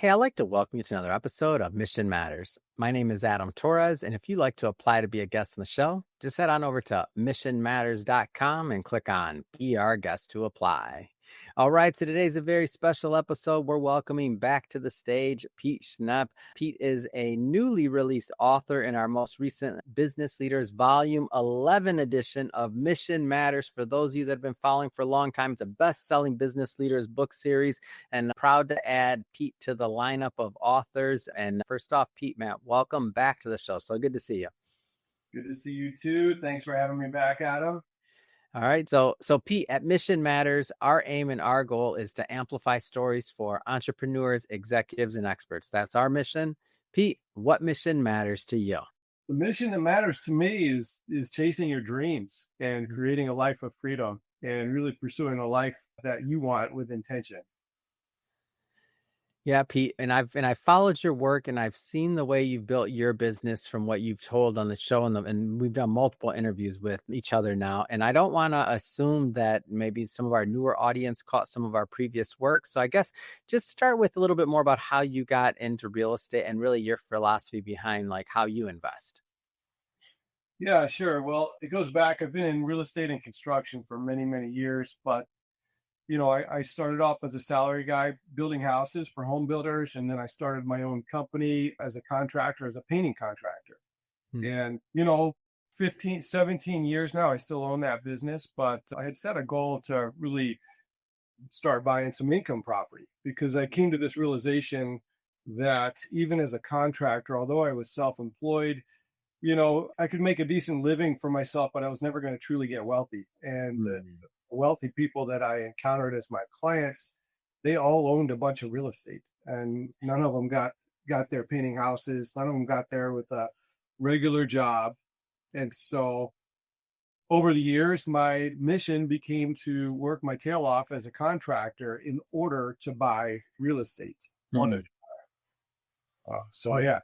Hey, I'd like to welcome you to another episode of Mission Matters. My name is Adam Torres, and if you'd like to apply to be a guest on the show, just head on over to missionmatters.com and click on Be Our Guest to apply. All right, so today's a very special episode. We're welcoming back to the stage Pete Schnepp. Pete is a newly released author in our most recent Business Leaders Volume 11 edition of Mission Matters. For those of you that have been following for a long time, it's a best-selling business leaders book series, and proud to add Pete to the lineup of authors. And first off, Pete, Matt, welcome back to the show. So good to see you. Good to see you too. Thanks for having me back, Adam. All right. So Pete, at Mission Matters, our aim and our goal is to amplify stories for entrepreneurs, executives, and experts. That's our mission. Pete, what mission matters to you? The mission that matters to me is chasing your dreams and creating a life of freedom and really pursuing a life that you want with intention. Yeah, Pete, and I've followed your work, and I've seen the way you've built your business from what you've told on the show, and we've done multiple interviews with each other now. And I don't want to assume that maybe some of our newer audience caught some of our previous work. So I guess just start with a little bit more about how you got into real estate and really your philosophy behind like how you invest. Yeah, sure. Well, it goes back. I've been in real estate and construction for many, many years, but I started off as a salary guy building houses for home builders, and then I started my own company as a contractor, as a painting contractor. Hmm. And, 15, 17 years now, I still own that business, but I had set a goal to really start buying some income property because I came to this realization that even as a contractor, although I was self-employed, I could make a decent living for myself, but I was never going to truly get wealthy. And the Hmm. wealthy people that I encountered as my clients, they all owned a bunch of real estate, and none of them got there painting houses. None of them got there with a regular job. And so over the years, my mission became to work my tail off as a contractor in order to buy real estate. Hmm. So yeah,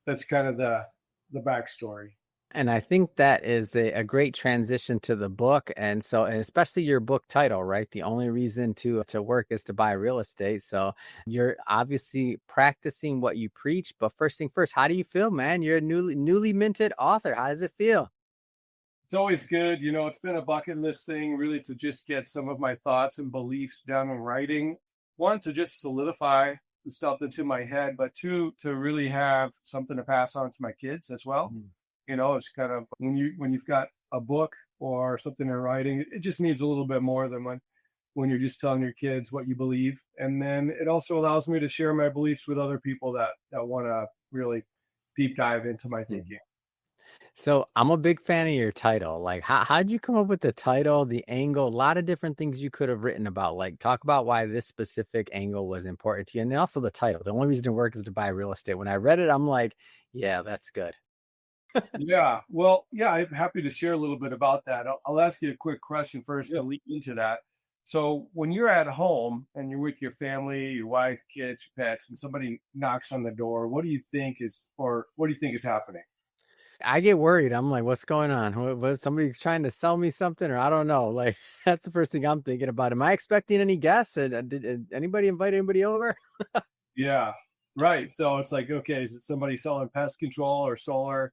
that's kind of the backstory. And I think that is a great transition to the book. And so, and especially your book title, right? The only reason to work is to buy real estate. So you're obviously practicing what you preach. But first thing first, how do you feel, man? You're a newly minted author. How does it feel? It's always good, it's been a bucket list thing really to just get some of my thoughts and beliefs down in writing. One, to just solidify the stuff that's in my head, but two, to really have something to pass on to my kids as well. Mm. It's kind of when you've got a book or something in writing, it just means a little bit more than when you're just telling your kids what you believe. And then it also allows me to share my beliefs with other people that want to really deep dive into my Mm. thinking. So I'm a big fan of your title. Like, how'd you come up with the title, the angle, a lot of different things you could have written about. Like, talk about why this specific angle was important to you. And then also the title. The only reason to work is to buy real estate. When I read it, I'm like, yeah, that's good. Yeah, well, yeah, I'm happy to share a little bit about that. I'll ask you a quick question first Yeah. to lead into that. So, when you're at home and you're with your family, your wife, kids, your pets, and somebody knocks on the door, what do you think is happening? I get worried. I'm like, what's going on? What somebody's trying to sell me something, or I don't know. Like that's the first thing I'm thinking about. Am I expecting any guests? And did anybody invite anybody over? Yeah, right. So it's like, okay, is it somebody selling pest control or solar?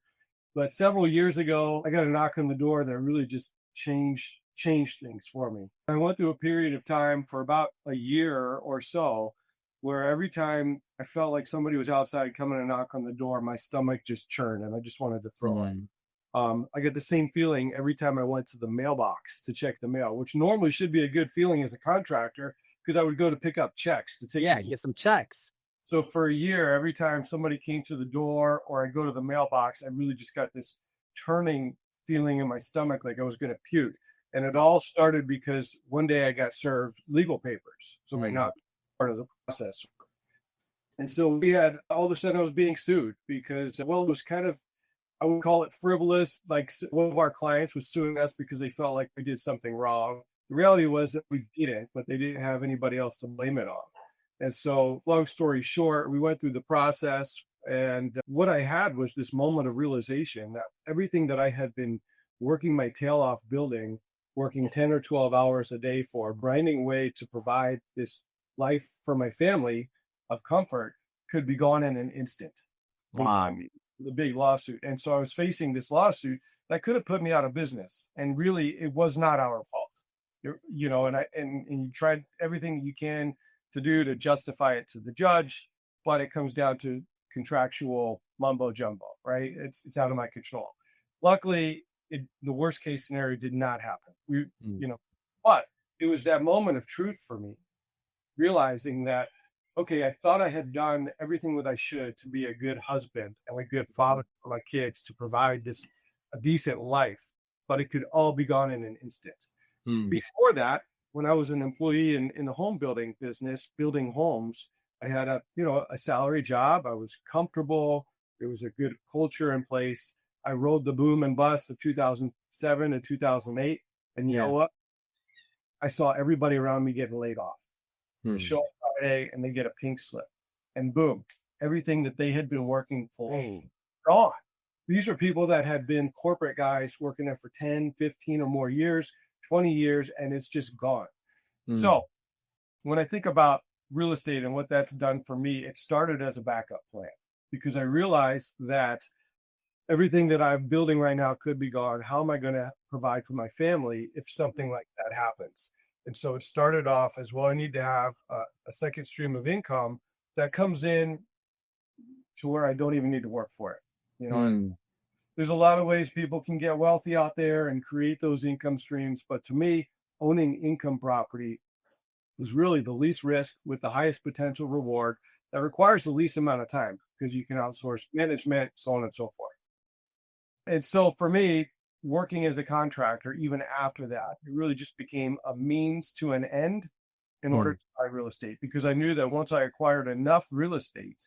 But several years ago, I got a knock on the door that really just changed things for me. I went through a period of time for about a year or so where every time I felt like somebody was outside coming to knock on the door, my stomach just churned and I just wanted to throw up. Mm. I get the same feeling every time I went to the mailbox to check the mail, which normally should be a good feeling as a contractor because I would go to pick up checks to take them Yeah, to. get some checks. So for a year, every time somebody came to the door or I go to the mailbox, I really just got this turning feeling in my stomach like I was going to puke. And it all started because one day I got served legal papers. So my Mm. not part of the process. And so we had all of a sudden I was being sued because, well, it was kind of, I would call it frivolous. Like one of our clients was suing us because they felt like we did something wrong. The reality was that we didn't, but they didn't have anybody else to blame it on. And so, long story short, we went through the process. And what I had was this moment of realization that everything that I had been working my tail off building, working 10 or 12 hours a day for, grinding away to provide this life for my family of comfort, could be gone in an instant. Wow. The big lawsuit. And so I was facing this lawsuit that could have put me out of business. And really, it was not our fault. And you tried everything you can to do to justify it to the judge, but it comes down to contractual mumbo jumbo, right? It's out of my control. Luckily, the worst case scenario did not happen. But it was that moment of truth for me, realizing that, okay, I thought I had done everything that I should to be a good husband and a good father for my kids, to provide a decent life, but it could all be gone in an instant. Before that, when I was an employee in the home building business, building homes, I had a salary job. I was comfortable. There was a good culture in place. I rode the boom and bust of 2007 and 2008. And you know what? I saw everybody around me getting laid off. They show up Friday and they get a pink slip. And boom, everything that they had been working for, gone. These are people that had been corporate guys working there for 10, 15 or more years, 20 years, and it's just gone. So when I think about real estate and what that's done for me, it started as a backup plan, because I realized that everything that I'm building right now could be gone. How am I going to provide for my family if something like that happens? And so it started off as, well, I need to have a second stream of income that comes in to where I don't even need to work for it. And there's a lot of ways people can get wealthy out there and create those income streams. But to me, owning income property was really the least risk with the highest potential reward that requires the least amount of time, because you can outsource management, so on and so forth. And so for me, working as a contractor, even after that, it really just became a means to an end in order to buy real estate, because I knew that once I acquired enough real estate,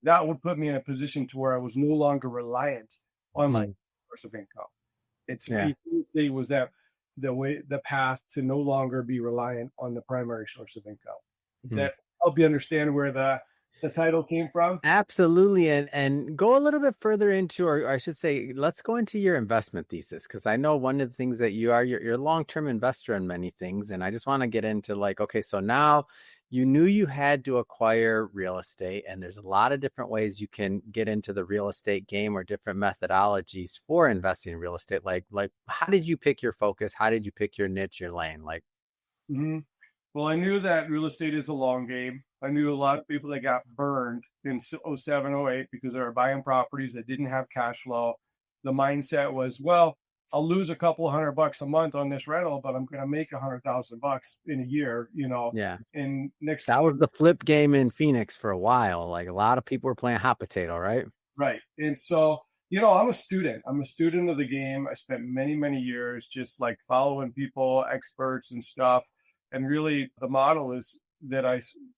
that would put me in a position to where I was no longer reliant on my source of income. It was that the path to no longer be reliant on the primary source of income. Does that help you understand where the title came from? Absolutely. And go a little bit further into, or I should say, let's go into your investment thesis, because I know one of the things that you're a long-term investor in many things. And I just want to get into okay, so now you knew you had to acquire real estate, and there's a lot of different ways you can get into the real estate game, or different methodologies for investing in real estate. Like how did you pick your focus? How did you pick your niche, your lane? Well, I knew that real estate is a long game. I knew a lot of people that got burned in 07, 08 because they were buying properties that didn't have cash flow. The mindset was, well, I'll lose a couple $100 a month on this rental, but I'm going to make $100,000 in a year, Yeah. And that was the flip game in Phoenix for a while. Like, a lot of people were playing hot potato, right? Right. And so, I'm a student. I'm a student of the game. I spent many, many years just like following people, experts and stuff. And really the model is that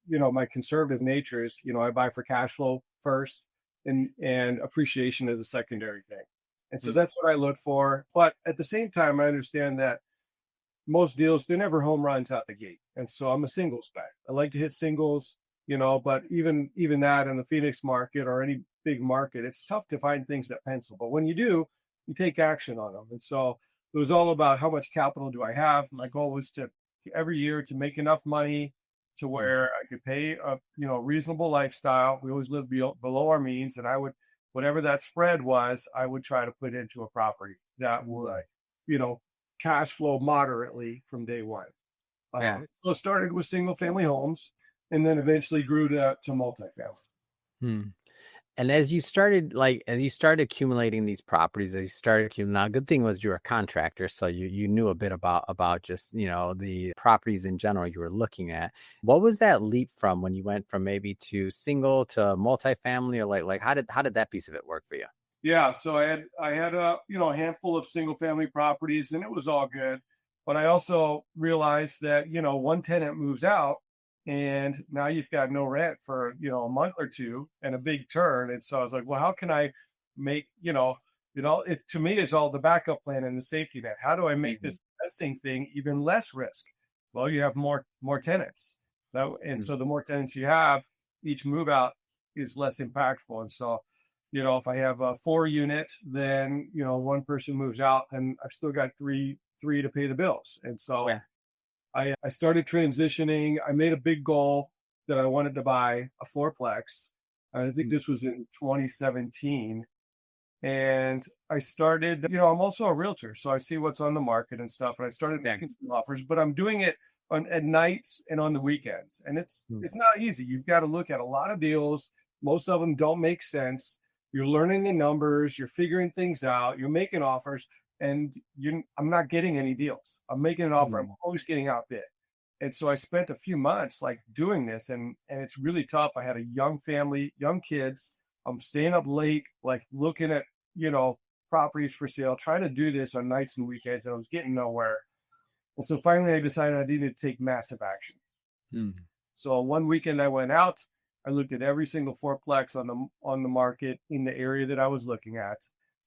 my conservative nature is, I buy for cash flow first and appreciation as a secondary thing. And so that's what I look for. But at the same time, I understand that most deals, they're never home runs out the gate. And so I'm a singles guy. I like to hit singles, but even that in the Phoenix market or any big market, it's tough to find things that pencil. But when you do, you take action on them. And so it was all about how much capital do I have. My goal was to every year to make enough money to where I could pay a reasonable lifestyle. We always lived below our means, and I would, whatever that spread was, I would try to put into a property that would, cash flow moderately from day one. So it started with single family homes, and then eventually grew to multifamily. And as you started accumulating these properties, now, good thing was you were a contractor, so you knew a bit about just, the properties in general you were looking at. What was that leap from when you went from maybe to single to multifamily, or like how did that piece of it work for you? Yeah, so I had a handful of single family properties, and it was all good. But I also realized that, one tenant moves out, and now you've got no rent for, a month or two and a big turn. And so I was like, well, how can I make, to me, it's all the backup plan and the safety net. How do I make this investing thing even less risk? Well, you have more tenants. So the more tenants you have, each move out is less impactful. And so, if I have a 4-unit, then, one person moves out and I've still got three to pay the bills. And so I started transitioning. I made a big goal that I wanted to buy a fourplex. I think this was in 2017. And I started, I'm also a realtor, so I see what's on the market and stuff. And I started making some offers, but I'm doing it at nights and on the weekends. And it's not easy. You've got to look at a lot of deals. Most of them don't make sense. You're learning the numbers. You're figuring things out. You're making offers, and I'm not getting any deals. I'm making an offer. I'm always getting outbid. And so I spent a few months like doing this, and it's really tough. I had a young family, young kids. I'm staying up late, like looking at, properties for sale, trying to do this on nights and weekends, and I was getting nowhere. And so finally I decided I needed to take massive action. So one weekend I went out, I looked at every single fourplex on the market in the area that I was looking at.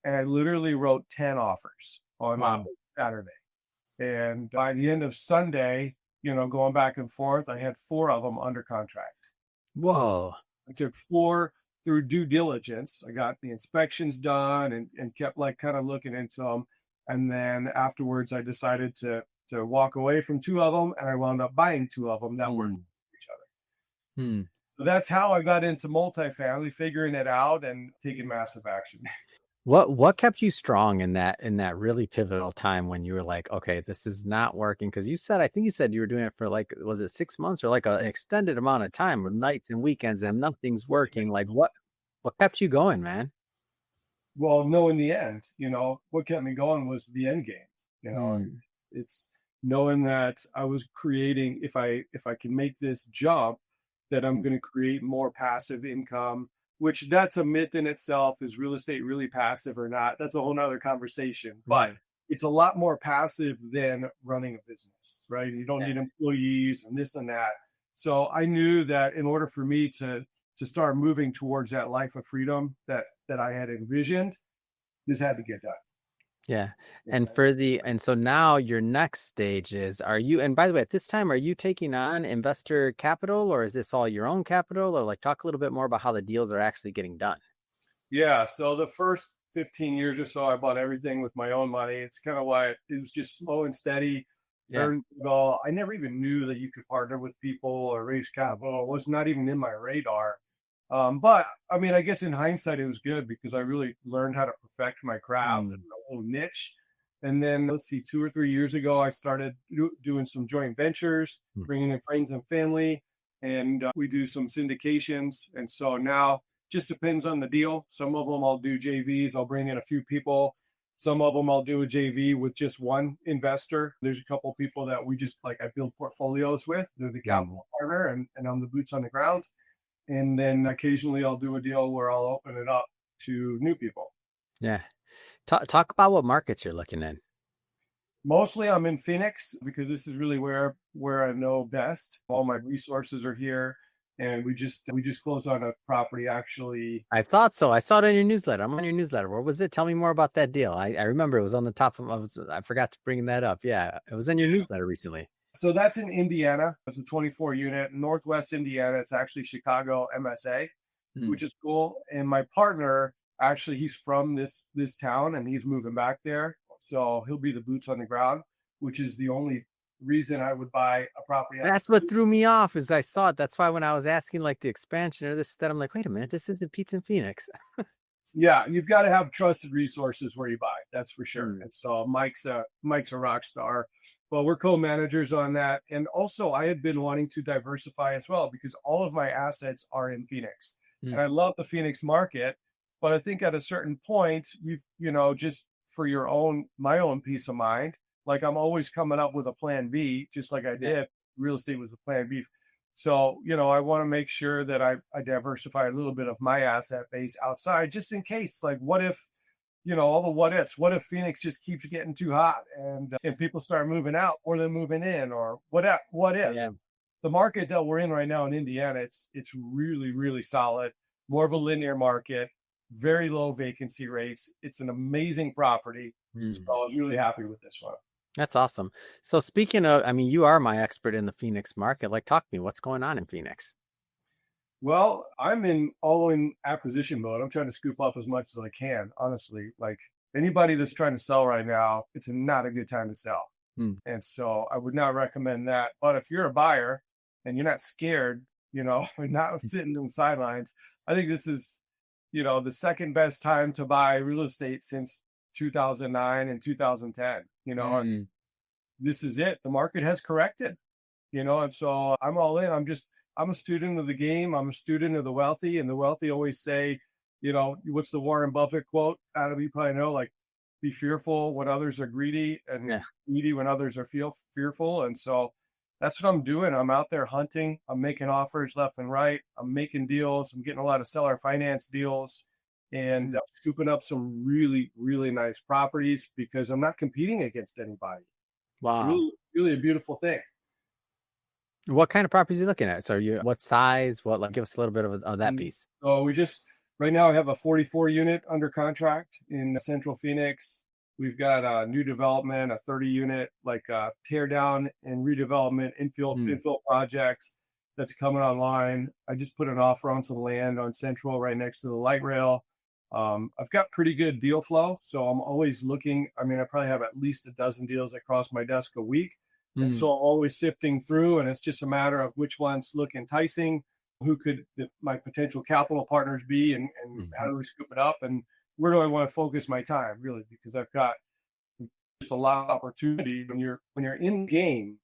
And I literally wrote 10 offers on Saturday. And by the end of Sunday, going back and forth, I had 4 of them under contract. Whoa. I took 4 through due diligence. I got the inspections done and kept like kind of looking into them. And then afterwards, I decided to walk away from 2 of them, and I wound up buying 2 of them that were each other. So that's how I got into multifamily, figuring it out and taking massive action. What kept you strong in that really pivotal time when you were like, okay, this is not working? Because I think you said you were doing it for like, was it 6 months or like an extended amount of time with nights and weekends and nothing's working? Like what kept you going, man? Well, no, in the end, what kept me going was the end game. It's knowing that I was creating, if I can make this jump, that I'm going to create more passive income, which that's a myth in itself. Is real estate really passive or not? That's a whole nother conversation, but it's a lot more passive than running a business, right? You don't need employees and this and that. So I knew that in order for me to start moving towards that life of freedom that I had envisioned, this had to get done. Yeah. And so now your next stage is, and by the way, at this time, are you taking on investor capital, or is this all your own capital? Or like talk a little bit more about how the deals are actually getting done. Yeah. So the first 15 years or so, I bought everything with my own money. It's kind of why it was just slow and steady. I never even knew that you could partner with people or raise capital. It was not even in my radar. But I mean, I guess in hindsight, it was good because I really learned how to perfect my craft and my own niche. And then 2 or 3 years ago, I started doing some joint ventures, bringing in friends and family, and we do some syndications. And so now just depends on the deal. Some of them I'll do JVs. I'll bring in a few people. Some of them I'll do a JV with just one investor. There's a couple of people that we just I build portfolios with. They're the capital partner, and I'm the boots on the ground. And then occasionally I'll do a deal where I'll open it up to new people. Yeah. Talk about what markets you're looking in. Mostly I'm in Phoenix because this is really where I know best. All my resources are here. And we just closed on a property actually. I thought so. I saw it in your newsletter. I'm on your newsletter. What was it? Tell me more about that deal. I remember it was on the top of, I forgot to bring that up. Yeah. It was in your newsletter recently. So that's in Indiana. It's a 24 unit, Northwest Indiana. It's actually Chicago MSA, which is cool. And my partner, actually, he's from this town and he's moving back there. So he'll be the boots on the ground, which is the only reason I would buy a property. That's what threw me off is I saw it. That's why when I was asking like the expansion or this, that I'm like, wait a minute, this isn't Pete's in Phoenix. Yeah, you've got to have trusted resources where you buy. That's for sure. And so Mike's a rock star. Well, we're co-managers on that. And also I had been wanting to diversify as well because all of my assets are in Phoenix. And I love the Phoenix market. But I think at a certain point, just for my own peace of mind, like I'm always coming up with a plan B, just like I did. Real estate was a plan B. So, I want to make sure that I diversify a little bit of my asset base outside just in case, like what if, all the what ifs. What if Phoenix just keeps getting too hot and people start moving out or they're moving in, or what if? Yeah. The market that we're in right now in Indiana, it's really, really solid, more of a linear market, very low vacancy rates. It's an amazing property. So I was really happy with this one. That's awesome. So speaking of, you are my expert in the Phoenix market. Like, talk to me, what's going on in Phoenix? Well, I'm in acquisition mode. I'm trying to scoop up as much as I can, honestly. Like anybody that's trying to sell right now, it's not a good time to sell. And so I would not recommend that. But if you're a buyer and you're not scared and not sitting on the sidelines. I think this is, the second best time to buy real estate since 2009 and 2010, and this is it. The market has corrected, and so I'm all in. I'm a student of the game. I'm a student of the wealthy, and the wealthy always say, what's the Warren Buffett quote? Adam, you probably know, like, be fearful when others are greedy, and greedy when others are fearful. And so that's what I'm doing. I'm out there hunting. I'm making offers left and right. I'm making deals. I'm getting a lot of seller finance deals, and I'm scooping up some really, really nice properties because I'm not competing against anybody. Wow. Really, really a beautiful thing. What kind of properties are you looking at? So what size? Give us a little bit of that piece. So right now I have a 44 unit under contract in Central Phoenix. We've got a new development, a 30 unit, like tear down and redevelopment infill projects that's coming online. I just put an offer on some land on Central right next to the light rail. I've got pretty good deal flow, so I'm always looking. I mean, I probably have at least a dozen deals that cross my desk a week. And so I'm always sifting through, and it's just a matter of which ones look enticing, who could my potential capital partners be, and how do we scoop it up, and where do I want to focus my time, really, because I've got just a lot of opportunity when you're in the game,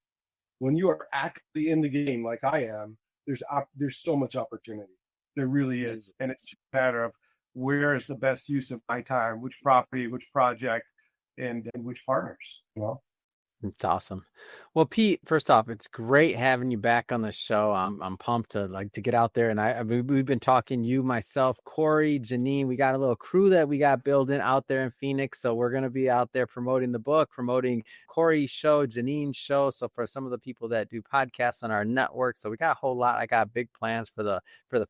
when you are actively in the game like I am. There's so much opportunity. There really is, and it's just a matter of where is the best use of my time, which property, which project, and which partners. It's awesome. Well, Pete, first off, it's great having you back on the show. I'm pumped to get out there, and we've been talking, you, myself, Corey, Janine. We got a little crew that we got building out there in Phoenix, so we're gonna be out there promoting the book, promoting Corey's show, Janine's show. So for some of the people that do podcasts on our network, so we got a whole lot. I got big plans for the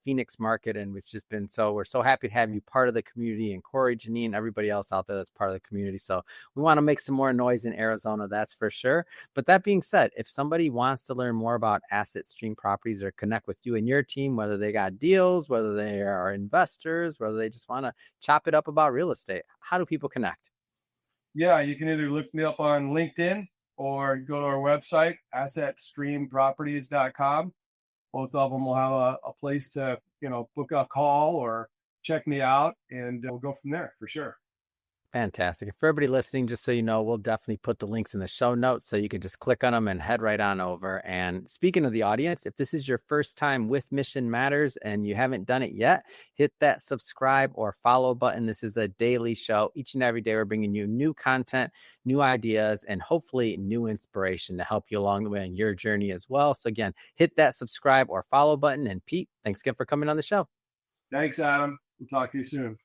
Phoenix market, and it's just been we're so happy to have you part of the community, and Corey, Janine, everybody else out there that's part of the community. So we want to make some more noise in Arizona, that's for sure. But that being said, if somebody wants to learn more about Asset Stream Properties or connect with you and your team, whether they got deals, whether they are investors, whether they just want to chop it up about real estate, how do people connect? Yeah, you can either look me up on LinkedIn or go to our website, assetstreamproperties.com. Both of them will have a place to, book a call or check me out, and we'll go from there for sure. Fantastic. For everybody listening, just so you know, we'll definitely put the links in the show notes so you can just click on them and head right on over. And speaking of the audience, if this is your first time with Mission Matters and you haven't done it yet, hit that subscribe or follow button. This is a daily show. Each and every day, we're bringing you new content, new ideas, and hopefully new inspiration to help you along the way in your journey as well. So again, hit that subscribe or follow button. And Pete, thanks again for coming on the show. Thanks, Adam. We'll talk to you soon.